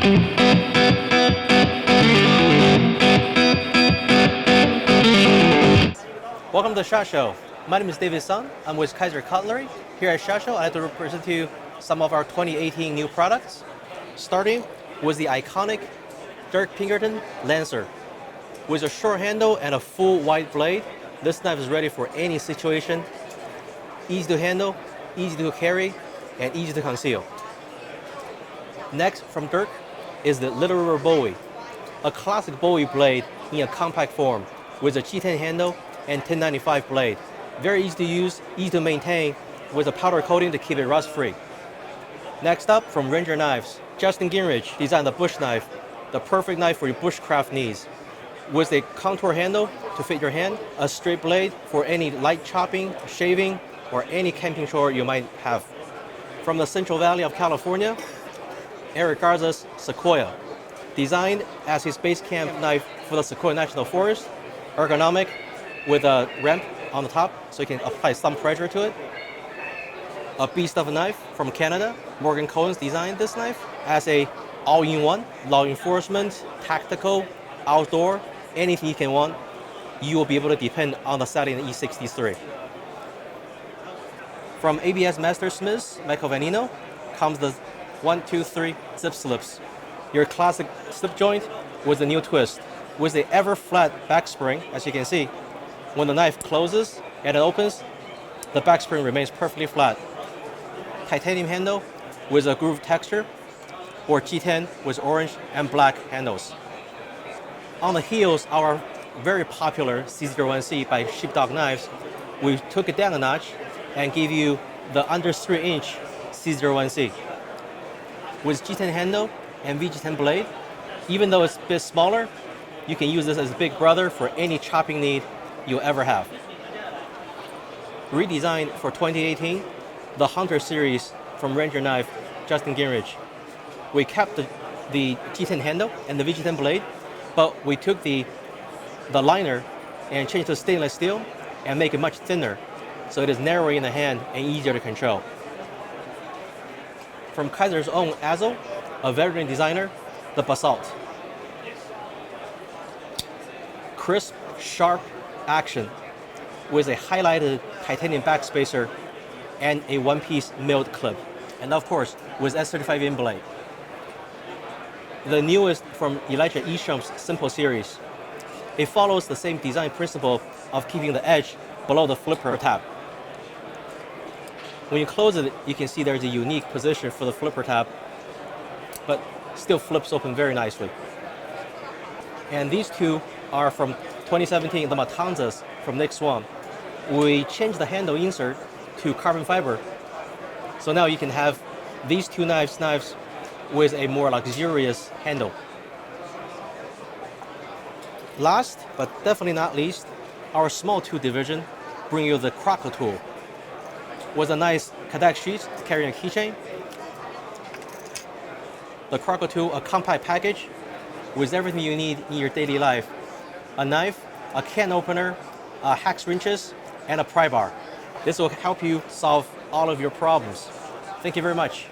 Welcome to the SHOT Show. My name is David Sun. I'm with Kizer Cutlery. Here at SHOT Show, I'd like to present to you some of our 2018 new products, starting with the iconic Dirk Pinkerton Lancer. With a short handle and a full wide blade, this knife is ready for any situation. Easy to handle, easy to carry, and easy to conceal. Next from Dirk is the Little River Bowie, a classic Bowie blade in a compact form with a G10 handle and 1095 blade. Very easy to use, easy to maintain, with a powder coating to keep it rust-free. Next up, from Ranger Knives, Justin Gingrich designed the bush knife, the perfect knife for your bushcraft needs. With a contour handle to fit your hand, a straight blade for any light chopping, shaving, or any camping chore you might have. From the Central Valley of California, Eric Garza's Sequoia, designed as his base camp knife for the Sequoia National Forest, ergonomic, with a ramp on the top so you can apply some pressure to it. A beast of a knife from Canada. Morgan Cohen's designed this knife as a all-in-one, law enforcement, tactical, outdoor, anything you can want. You will be able to depend on the Stallion E63. From ABS Master Smiths, Michael Vanino, comes the 1, 2, 3 zip slips. Your classic slip joint with a new twist. With the ever flat back spring, as you can see, when the knife closes and it opens, the back spring remains perfectly flat. Titanium handle with a groove texture, or G10 with orange and black handles. On the heels, our very popular C01C by Sheepdog Knives, we took it down a notch and gave you the under 3-inch C01C. With G10 handle and VG10 blade, even though it's a bit smaller, you can use this as a big brother for any chopping need you'll ever have. Redesigned for 2018, the Hunter series from Ranger Knife, Justin Gingrich. We kept the G10 handle and the VG10 blade, but we took the liner and changed to stainless steel and make it much thinner, so it is narrower in the hand and easier to control. From Kizer's own Azel, a veteran designer, the Basalt. Crisp, sharp action with a highlighted titanium backspacer and a one-piece milled clip, and of course with S35 blade. The newest from Elijah Isham's Simple series. It follows the same design principle of keeping the edge below the flipper tab. When you close it, you can see there's a unique position for the flipper tab, but still flips open very nicely. And these two are from 2017, the Matanzas from Nick Swan. We changed the handle insert to carbon fiber, so now you can have these two knives with a more luxurious handle. Last, but definitely not least, our small tool division bring you the Croco tool with a nice cadet sheet to carry a keychain. The Croco tool, a compact package with everything you need in your daily life. A knife, a can opener, hex wrenches, and a pry bar. This will help you solve all of your problems. Thank you very much.